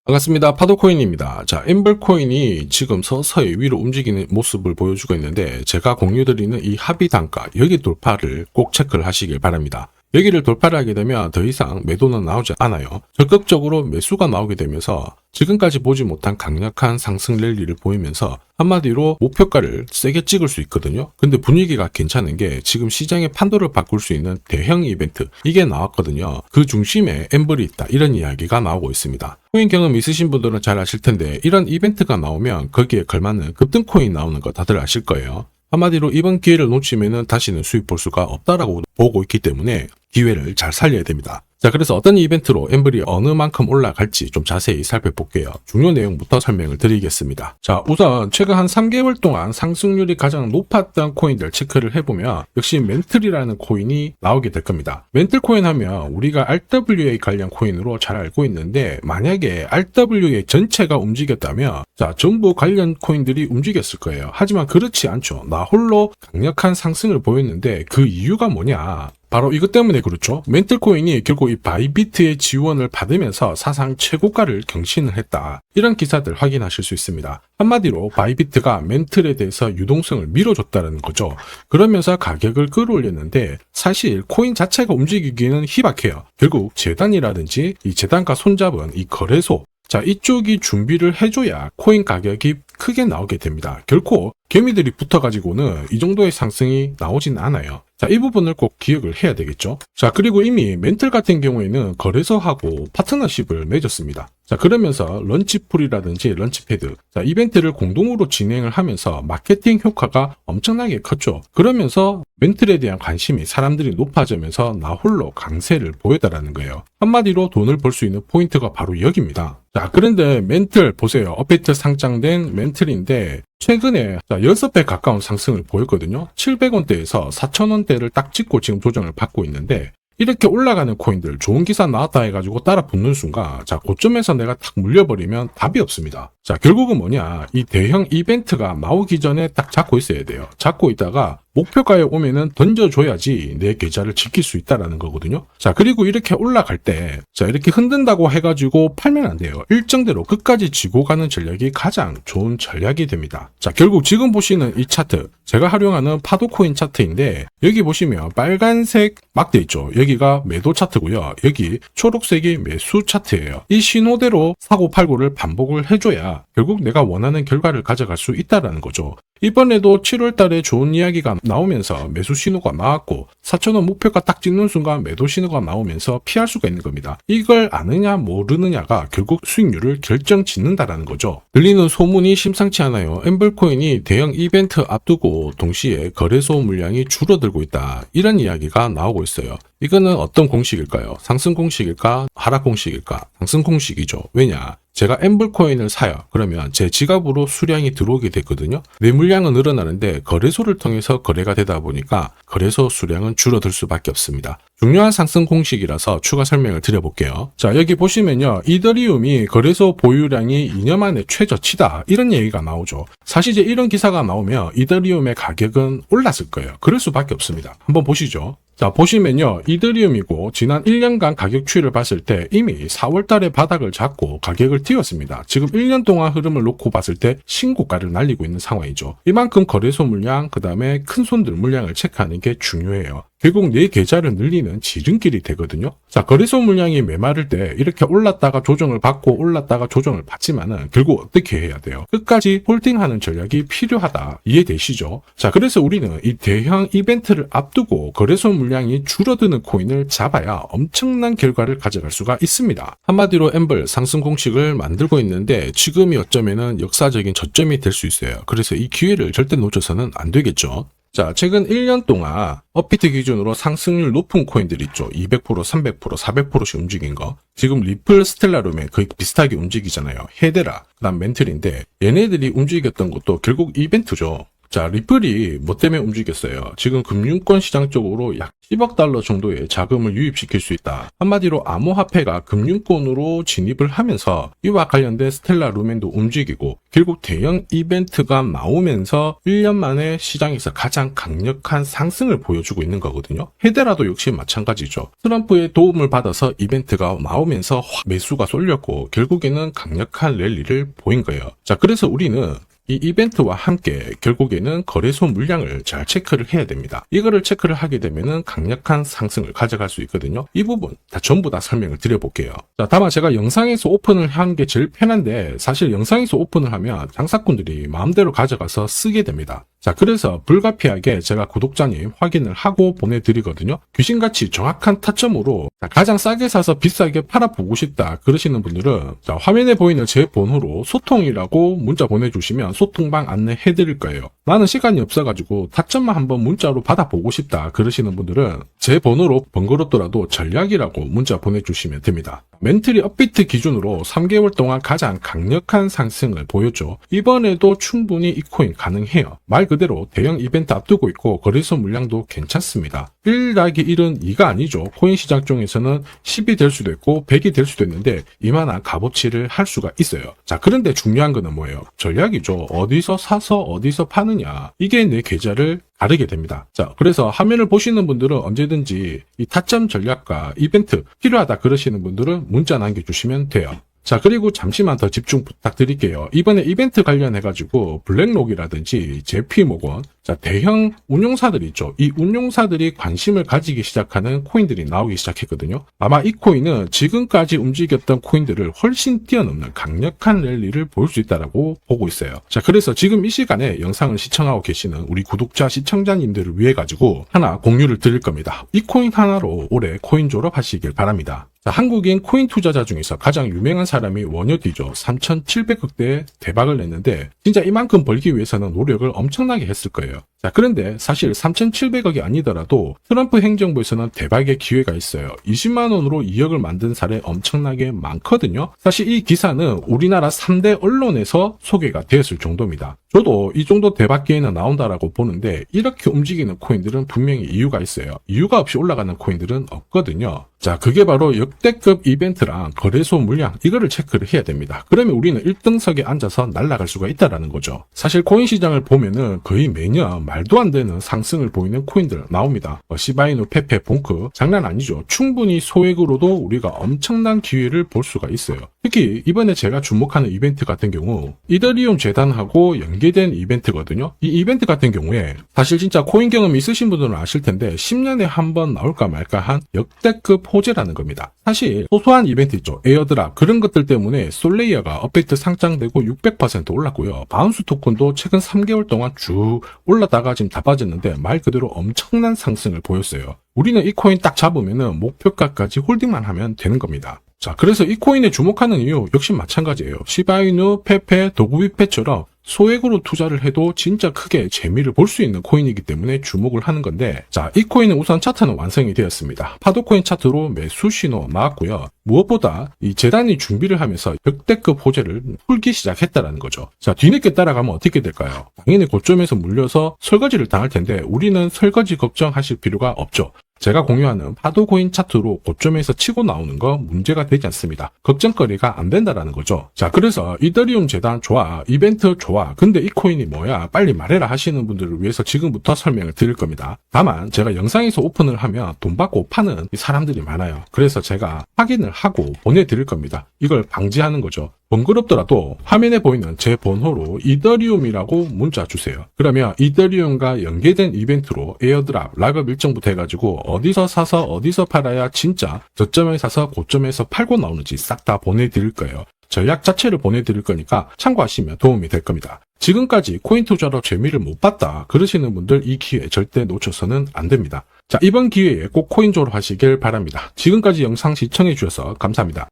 반갑습니다. 파도코인입니다. 자, 엠블코인이 지금 서서히 위로 움직이는 모습을 보여주고 있는데 제가 공유드리는 이 합의 단가, 여기 돌파를 꼭 체크를 하시길 바랍니다. 여기를 돌파를 하게 되면 더 이상 매도는 나오지 않아요. 적극적으로 매수가 나오게 되면서 지금까지 보지 못한 강력한 상승 랠리를 보이면서 한마디로 목표가를 세게 찍을 수 있거든요. 근데 분위기가 괜찮은 게 지금 시장의 판도를 바꿀 수 있는 대형 이벤트, 이게 나왔거든요. 그 중심에 엠블이 있다, 이런 이야기가 나오고 있습니다. 코인 경험 있으신 분들은 잘 아실 텐데 이런 이벤트가 나오면 거기에 걸맞는 급등 코인 나오는 거 다들 아실 거예요. 한마디로 이번 기회를 놓치면은 다시는 수익 볼 수가 없다라고 보고 있기 때문에 기회를 잘 살려야 됩니다. 자, 그래서 어떤 이벤트로 엠블이 어느 만큼 올라갈지 좀 자세히 살펴볼게요. 중요 내용부터 설명을 드리겠습니다. 자, 우선 최근 한 3개월 동안 상승률이 가장 높았던 코인들 체크를 해보면 역시 멘틀이라는 코인이 나오게 될 겁니다. 멘틀 코인 하면 우리가 RWA 관련 코인으로 잘 알고 있는데, 만약에 RWA 전체가 움직였다면 자, 전부 관련 코인들이 움직였을 거예요. 하지만 그렇지 않죠. 나 홀로 강력한 상승을 보였는데 그 이유가 뭐냐? 바로 이것 때문에 그렇죠. 멘틀 코인이 결국 이 바이비트의 지원을 받으면서 사상 최고가를 경신을 했다, 이런 기사들 확인하실 수 있습니다. 한마디로 바이비트가 멘틀에 대해서 유동성을 밀어줬다는 거죠. 그러면서 가격을 끌어올렸는데 사실 코인 자체가 움직이기는 희박해요. 결국 재단이라든지 이 재단과 손잡은 이 거래소, 자, 이쪽이 준비를 해줘야 코인 가격이 크게 나오게 됩니다. 결코 개미들이 붙어가지고는 이 정도의 상승이 나오진 않아요. 자, 이 부분을 꼭 기억을 해야 되겠죠. 자, 그리고 이미 멘틀 같은 경우에는 거래소하고 파트너십을 맺었습니다. 자, 그러면서 런치풀이라든지 런치패드, 자, 이벤트를 공동으로 진행을 하면서 마케팅 효과가 엄청나게 컸죠. 그러면서 멘틀에 대한 관심이 사람들이 높아지면서 나 홀로 강세를 보였다라는 거예요. 한마디로 돈을 벌 수 있는 포인트가 바로 여기입니다. 자, 그런데 멘틀 보세요. 업데이트 상장된 멘틀인데 최근에 6배 가까운 상승을 보였거든요. 700원대에서 4,000원대를 딱 찍고 지금 조정을 받고 있는데, 이렇게 올라가는 코인들 좋은 기사 나왔다 해가지고 따라 붙는 순간 자, 고점에서 내가 탁 물려버리면 답이 없습니다. 자, 결국은 뭐냐, 이 대형 이벤트가 나오기 전에 딱 잡고 있어야 돼요. 잡고 있다가 목표가에 오면은 던져줘야지 내 계좌를 지킬 수 있다라는 거거든요. 자, 그리고 이렇게 올라갈 때 자, 이렇게 흔든다고 해가지고 팔면 안 돼요. 일정대로 끝까지 쥐고 가는 전략이 가장 좋은 전략이 됩니다. 자, 결국 지금 보시는 이 차트, 제가 활용하는 파도코인 차트인데, 여기 보시면 빨간색 막대 있죠. 여기가 매도 차트고요. 여기 초록색이 매수 차트예요. 이 신호대로 사고 팔고를 반복을 해줘야 결국 내가 원하는 결과를 가져갈 수 있다라는 거죠. 이번에도 7월 달에 좋은 이야기가 나오면서 매수 신호가 나왔고 4,000원 목표가 딱 찍는 순간 매도 신호가 나오면서 피할 수가 있는 겁니다. 이걸 아느냐 모르느냐가 결국 수익률을 결정짓는다라는 거죠. 들리는 소문이 심상치 않아요. 엠블코인이 대형 이벤트 앞두고 동시에 거래소 물량이 줄어들고 있다, 이런 이야기가 나오고 있어요. 이거는 어떤 공식일까요? 상승 공식일까? 하락 공식일까? 상승 공식이죠. 왜냐? 제가 엠블코인을 사요. 그러면 제 지갑으로 수량이 들어오게 됐거든요. 내 물량은 늘어나는데 거래소를 통해서 거래가 되다 보니까 거래소 수량은 줄어들 수밖에 없습니다. 중요한 상승 공식이라서 추가 설명을 드려볼게요. 자, 여기 보시면요, 이더리움이 거래소 보유량이 2년 만에 최저치다, 이런 얘기가 나오죠. 사실 이제 이런 기사가 나오면 이더리움의 가격은 올랐을 거예요. 그럴 수밖에 없습니다. 한번 보시죠. 자, 보시면요, 이더리움이고 지난 1년간 가격 추이를 봤을 때 이미 4월 달에 바닥을 잡고 가격을 튀었습니다. 지금 1년 동안 흐름을 놓고 봤을 때 신고가를 날리고 있는 상황이죠. 이만큼 거래소 물량, 그 다음에 큰 손들 물량을 체크하는 게 중요해요. 결국 내 계좌를 늘리는 지름길이 되거든요. 자, 거래소 물량이 메마를 때 이렇게 올랐다가 조정을 받고 올랐다가 조정을 받지만은 결국 어떻게 해야 돼요? 끝까지 홀딩하는 전략이 필요하다, 이해되시죠? 자, 그래서 우리는 이 대형 이벤트를 앞두고 거래소 물량이 줄어드는 코인을 잡아야 엄청난 결과를 가져갈 수가 있습니다. 한마디로 엠블 상승 공식을 만들고 있는데 지금이 어쩌면은 역사적인 저점이 될 수 있어요. 그래서 이 기회를 절대 놓쳐서는 안 되겠죠. 자, 최근 1년 동안 업비트 기준으로 상승률 높은 코인들 있죠. 200%, 300%, 400%씩 움직인 거. 지금 리플, 스텔라룸에 거의 비슷하게 움직이잖아요. 헤데라, 그다음 멘틀인데 얘네들이 움직였던 것도 결국 이벤트죠. 자, 리플이 뭐 때문에 움직였어요? 지금 금융권 시장 쪽으로 약 10억 달러 정도의 자금을 유입시킬 수 있다. 한마디로 암호화폐가 금융권으로 진입을 하면서 이와 관련된 스텔라 루멘도 움직이고 결국 대형 이벤트가 나오면서 1년 만에 시장에서 가장 강력한 상승을 보여주고 있는 거거든요. 헤데라도 역시 마찬가지죠. 트럼프의 도움을 받아서 이벤트가 나오면서 매수가 쏠렸고 결국에는 강력한 랠리를 보인 거예요. 자, 그래서 우리는 이 이벤트와 함께 결국에는 거래소 물량을 잘 체크를 해야 됩니다. 이거를 체크를 하게 되면은 강력한 상승을 가져갈 수 있거든요. 이 부분 전부 다 설명을 드려볼게요. 자, 다만 제가 영상에서 오픈을 한 게 제일 편한데 사실 영상에서 오픈을 하면 장사꾼들이 마음대로 가져가서 쓰게 됩니다. 자, 그래서 불가피하게 제가 구독자님 확인을 하고 보내드리거든요. 귀신같이 정확한 타점으로 가장 싸게 사서 비싸게 팔아보고 싶다 그러시는 분들은 자, 화면에 보이는 제 번호로 소통이라고 문자 보내주시면 소통방 안내해드릴 거예요. 나는 시간이 없어가지고 타점만 한번 문자로 받아보고 싶다 그러시는 분들은 제 번호로 번거롭더라도 전략이라고 문자 보내주시면 됩니다. 멘틀이 업비트 기준으로 3개월 동안 가장 강력한 상승을 보였죠. 이번에도 충분히 이 코인 가능해요. 말 그대로 대형 이벤트 앞두고 있고 거래소 물량도 괜찮습니다. 1 더하기 1은 2가 아니죠. 코인 시장 중에서는 10이 될 수도 있고 100이 될 수도 있는데 이만한 값어치를 할 수가 있어요. 자, 그런데 중요한 거는 뭐예요? 전략이죠. 어디서 사서 어디서 파느냐. 이게 내 계좌를 다르게 됩니다. 자, 그래서 화면을 보시는 분들은 언제든지 이 타점 전략과 이벤트 필요하다 그러시는 분들은 문자 남겨주시면 돼요. 자, 그리고 잠시만 더 집중 부탁드릴게요. 이번에 이벤트 관련해가지고 블랙록이라든지 JP모건, 자, 대형 운용사들 있죠. 이 운용사들이 관심을 가지기 시작하는 코인들이 나오기 시작했거든요. 아마 이 코인은 지금까지 움직였던 코인들을 훨씬 뛰어넘는 강력한 랠리를 볼 수 있다고 보고 있어요. 자, 그래서 지금 이 시간에 영상을 시청하고 계시는 우리 구독자, 시청자님들을 위해 가지고 하나 공유를 드릴 겁니다. 이 코인 하나로 올해 코인 졸업하시길 바랍니다. 자, 한국인 코인 투자자 중에서 가장 유명한 사람이 원효디죠. 3,700억대의 대박을 냈는데 진짜 이만큼 벌기 위해서는 노력을 엄청나게 했을 거예요. 자, 그런데 사실 3,700억이 아니더라도 트럼프 행정부에서는 대박의 기회가 있어요. 20만 원으로 2억을 만든 사례 엄청나게 많거든요. 사실 이 기사는 우리나라 3대 언론에서 소개가 되었을 정도입니다. 저도 이 정도 대박 기회는 나온다라고 보는데 이렇게 움직이는 코인들은 분명히 이유가 있어요. 이유가 없이 올라가는 코인들은 없거든요. 자, 그게 바로 역대급 이벤트랑 거래소 물량 이거를 체크를 해야 됩니다. 그러면 우리는 1등석에 앉아서 날아갈 수가 있다라는 거죠. 사실 코인 시장을 보면은 거의 매년 말도 안 되는 상승을 보이는 코인들 나옵니다. 시바이누, 페페, 봉크 장난 아니죠. 충분히 소액으로도 우리가 엄청난 기회를 볼 수가 있어요. 특히 이번에 제가 주목하는 이벤트 같은 경우 이더리움 재단하고 연계된 이벤트거든요. 이 이벤트 같은 경우에 사실 진짜 코인 경험이 있으신 분들은 아실 텐데 10년에 한 번 나올까 말까 한 역대급 호재라는 겁니다. 사실 소소한 이벤트 있죠. 에어드랍 그런 것들 때문에 솔레이어가 업데이트 상장되고 600% 올랐고요. 바운스 토큰도 최근 3개월 동안 쭉 올랐다가 지금 다 빠졌는데 말 그대로 엄청난 상승을 보였어요. 우리는 이 코인 딱 잡으면은 목표가까지 홀딩만 하면 되는 겁니다. 자, 그래서 이 코인에 주목하는 이유 역시 마찬가지예요. 시바이누, 페페, 도구비페처럼 소액으로 투자를 해도 진짜 크게 재미를 볼 수 있는 코인이기 때문에 주목을 하는 건데 자, 이 코인은 우선 차트는 완성이 되었습니다. 파도코인 차트로 매수 신호 나왔고요. 무엇보다 이 재단이 준비를 하면서 역대급 호재를 풀기 시작했다라는 거죠. 자, 뒤늦게 따라가면 어떻게 될까요? 당연히 고점에서 물려서 설거지를 당할 텐데 우리는 설거지 걱정하실 필요가 없죠. 제가 공유하는 파도코인 차트로 고점에서 치고 나오는 거 문제가 되지 않습니다. 걱정거리가 안 된다라는 거죠. 자, 그래서 이더리움 재단 좋아, 이벤트 좋아, 근데 이 코인이 뭐야? 빨리 말해라 하시는 분들을 위해서 지금부터 설명을 드릴 겁니다. 다만 제가 영상에서 오픈을 하면 돈 받고 파는 사람들이 많아요. 그래서 제가 확인을 하고 보내드릴 겁니다. 이걸 방지하는 거죠. 번거롭더라도 화면에 보이는 제 번호로 이더리움이라고 문자 주세요. 그러면 이더리움과 연계된 이벤트로 에어드랍, 락업 일정부터 해가지고 어디서 사서 어디서 팔아야 진짜 저점에 사서 고점에서 팔고 나오는지 싹 다 보내드릴 거예요. 전략 자체를 보내드릴 거니까 참고하시면 도움이 될 겁니다. 지금까지 코인 투자로 재미를 못 봤다 그러시는 분들 이 기회 절대 놓쳐서는 안 됩니다. 자, 이번 기회에 꼭 코인 졸업하시길 바랍니다. 지금까지 영상 시청해 주셔서 감사합니다.